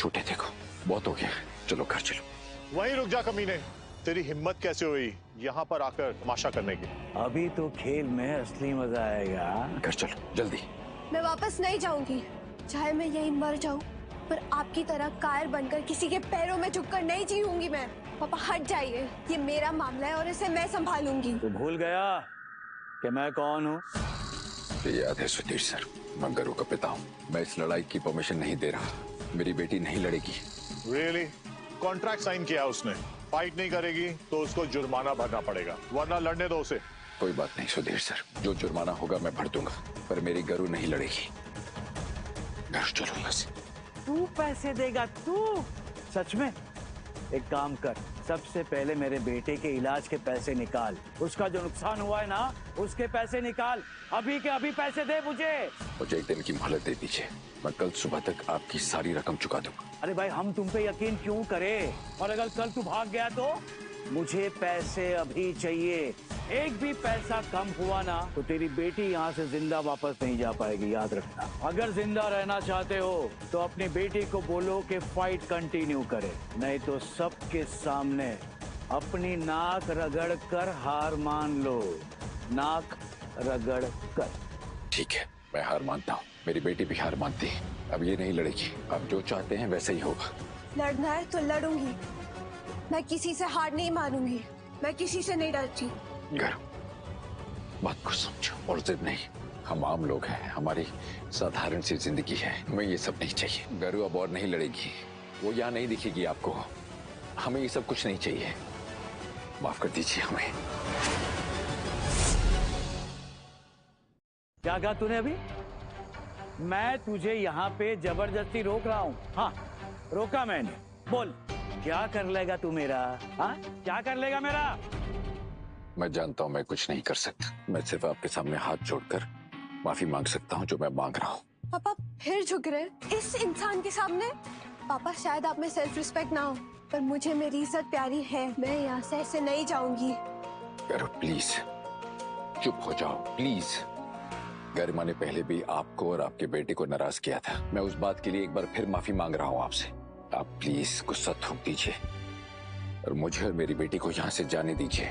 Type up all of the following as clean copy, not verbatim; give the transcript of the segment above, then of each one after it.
छूटे देखो, बहुत हो गया, चलो घर चलो। वहीं रुक जा कमीने, तेरी हिम्मत कैसे हुई यहाँ पर आकर तमाशा करने की? अभी तो खेल में असली मजा आएगा। घर चलो जल्दी। मैं वापस नहीं जाऊंगी, चाहे मैं यहीं मर जाऊं, पर आपकी तरह कायर बनकर किसी के पैरों में झुककर नहीं जीऊंगी मैं। पापा हट जाइए, ये मेरा मामला है और इसे मैं संभालूंगी। तू भूल गया कि मैं कौन हूँ? याद है सुधीर सर, मैं गरु का पिता हूँ। मैं इस लड़ाई की परमिशन नहीं दे रहा, मेरी बेटी नहीं लड़ेगी। रियली? कॉन्ट्रैक्ट साइन किया उसने, फाइट नहीं करेगी तो उसको जुर्माना भरना पड़ेगा, वरना लड़ने दो उसे। कोई बात नहीं सुधीर सर, जो जुर्माना होगा मैं भर दूंगा, पर मेरी गरु नहीं लड़ेगी। घर चलो यहाँ से। तू पैसे देगा तू? सच में? एक काम कर, सबसे पहले मेरे बेटे के इलाज के पैसे निकाल। उसका जो नुकसान हुआ है ना, उसके पैसे निकाल। अभी के अभी पैसे दे मुझे। मुझे एक दिन की मोहलत दे दीजिए, मैं कल सुबह तक आपकी सारी रकम चुका दूंगा। अरे भाई, हम तुम पे यकीन क्यों करें? और अगर कल तू भाग गया तो? मुझे पैसे अभी चाहिए। एक भी पैसा कम हुआ ना तो तेरी बेटी यहाँ से जिंदा वापस नहीं जा पाएगी, याद रखना। अगर जिंदा रहना चाहते हो तो अपनी बेटी को बोलो कि फाइट कंटिन्यू करे, नहीं तो सबके सामने अपनी नाक रगड़ कर हार मान लो। नाक रगड़ कर। ठीक है, मैं हार मानता हूँ, मेरी बेटी भी हार मानती है। अब ये नहीं लड़ेगी, अब जो चाहते हैं वैसे ही होगा। लड़ना है तो लड़ूंगी, मैं किसी से हार नहीं मानूंगी, मैं किसी से नहीं डरती। घर, बात को समझो और जिद नहीं। हम आम लोग हैं, हमारी साधारण सी जिंदगी है, हमें ये सब नहीं चाहिए। गरु अब और नहीं लड़ेगी, वो यहाँ नहीं दिखेगी आपको। हमें ये सब कुछ नहीं चाहिए, माफ कर दीजिए हमें। क्या कहा तूने अभी? मैं तुझे यहाँ पे जबरदस्ती रोक रहा हूँ? हाँ, रोका मैंने। बोल, क्या कर लेगा तू मेरा? हाँ, क्या कर लेगा मेरा? मैं जानता हूँ मैं कुछ नहीं कर सकता, मैं सिर्फ आपके सामने हाथ जोड़कर माफी मांग सकता हूँ, जो मैं मांग रहा हूँ। पापा फिर झुक रहे इस इंसान के सामने? पापा शायद आप में सेल्फ रिस्पेक्ट ना हो, पर मुझे मेरी इज्जत प्यारी है। मैं यहाँ से ऐसे नहीं जाऊंगी। करो प्लीज, चुप हो जाओ प्लीज। गरिमा ने पहले भी आपको और आपके बेटे को नाराज किया था। मैं उस बात के लिए एक बार फिर माफी मांग रहा हूँ आपसे। आप प्लीज गुस्सा थूक दीजिए और मुझे और मेरी बेटी को यहाँ से जाने दीजिए।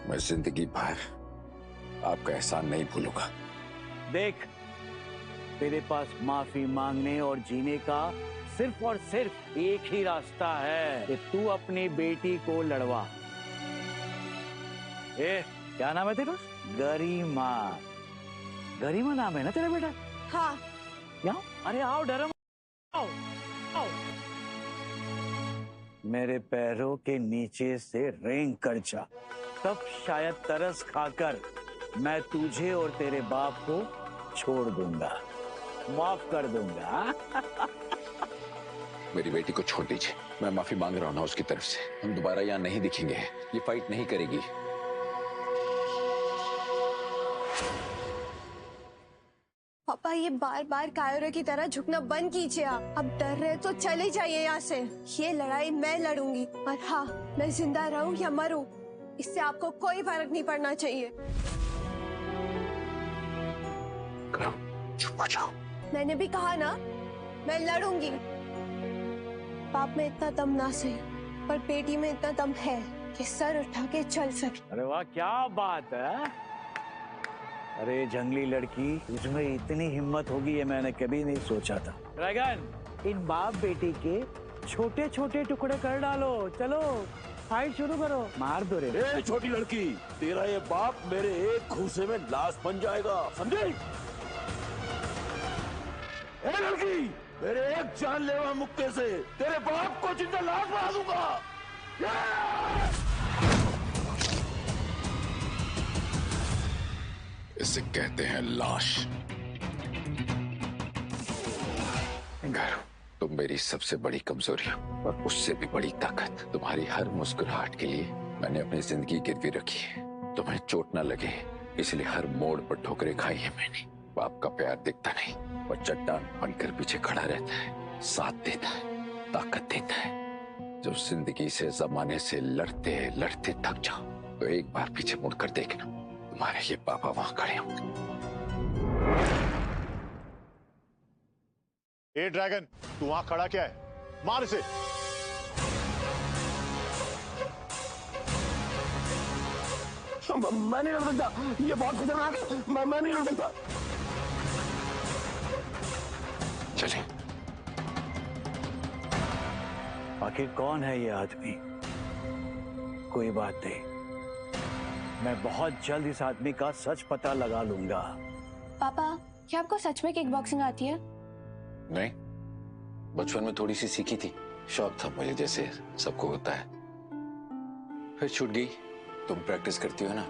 मैं जिंदगी भर आपका एहसान नहीं भूलूंगा। देख, तेरे पास माफी मांगने और जीने का सिर्फ और सिर्फ एक ही रास्ता है कि तू अपनी बेटी को लड़वा। क्या नाम है तेरा? गरिमा। गरिमा नाम है ना तेरा बेटा? हाँ। क्या? अरे आओ, डरो आओ, आओ। मेरे पैरों के नीचे से रेंग कर जा, तब शायद तरस खाकर मैं तुझे और तेरे बाप को छोड़ दूंगा, माफ कर दूंगा। मेरी बेटी को छोड़ दीजिए, मैं माफी मांग रहा हूँ ना उसकी तरफ से। हम दोबारा यहाँ नहीं दिखेंगे, ये फाइट नहीं करेगी। पापा ये बार बार कायरों की तरह झुकना बंद कीजिए। आप अब डर रहे तो चले जाइए यहाँ से। ये लड़ाई मैं लड़ूंगी, और हाँ, मैं जिंदा रहूं या मरूं, इससे आपको कोई फर्क नहीं पड़ना चाहिए। चुप हो जाओ। मैंने भी कहा ना, मैं लड़ूंगी। बाप में इतना दम ना सही, पर बेटी में इतना दम है कि सर उठा के चल सके। अरे वाह, क्या बात है। अरे जंगली लड़की, तुझमें इतनी हिम्मत होगी ये मैंने कभी नहीं सोचा था। ड्रैगन, इन बाप बेटी के छोटे छोटे टुकड़े कर डालो। चलो फाइट शुरू करो, मार दो रे। ए छोटी लड़की, तेरा ये बाप मेरे एक घूंसे में लाश बन जाएगा, समझे? ए लड़की, मेरे एक जानलेवा मुक्के से तेरे बाप को जिंदा लाश बना दूंगा। इसे कहते हैं लाश। घर, तुम मेरी सबसे बड़ी कमजोरी हो और उससे भी बड़ी ताकत। तुम्हारी हर मुस्कुराहट के लिए मैंने अपनी जिंदगी गिरवी रखी है। तुम्हें चोट ना लगे इसलिए हर मोड़ पर ठोकरें खाई है मैंने। बाप का प्यार दिखता नहीं, वो चट्टान बनकर पीछे खड़ा रहता है, साथ देता है, ताकत देता है। जब जिंदगी से, जमाने से लड़ते लड़ते थक जाओ तो एक बार पीछे मुड़कर देखना, तुम्हारे ये पापा वहां खड़े होंगे। ए ड्रैगन, तू वहां खड़ा क्या है? मार इसे। मैं नहीं लड़ सकता, ये बहुत खतरनाक है, मैं नहीं लड़ सकता। चलिए। आखिर कौन है ये आदमी? कोई बात नहीं, मैं बहुत जल्द इस आदमी का सच पता लगा लूंगा। पापा, क्या आपको सच में किक बॉक्सिंग आती है? नहीं, बचपन में थोड़ी सी सीखी थी, शौक था मुझे, जैसे सबको होता है। फिर छूट गई। तुम प्रैक्टिस करती हो ना,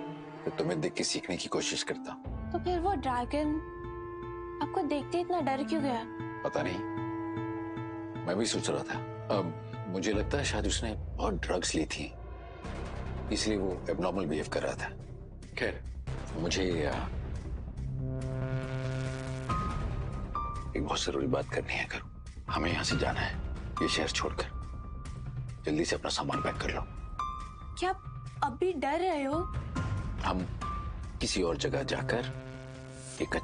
तो तुम्हें देख के सीखने की कोशिश करता हूँ। तो फिर वो ड्रैगन आपको देखते इतना डर क्यों गया? पता नहीं, मैं भी सोच रहा था। अब मुझे लगता है शायद उसने बहुत ड्रग्स ली थी, इसलिए वो एबनॉर्मल बिहेव कर रहा था। खैर, मुझे एक बहुत जरूरी बात करनी है। करो, हमें यहाँ से जाना है, ये शहर छोड़कर। जल्दी से अपना सामान पैक कर लो। क्या आप अब भी डर रहे हो? हम किसी और जगह जाकर एक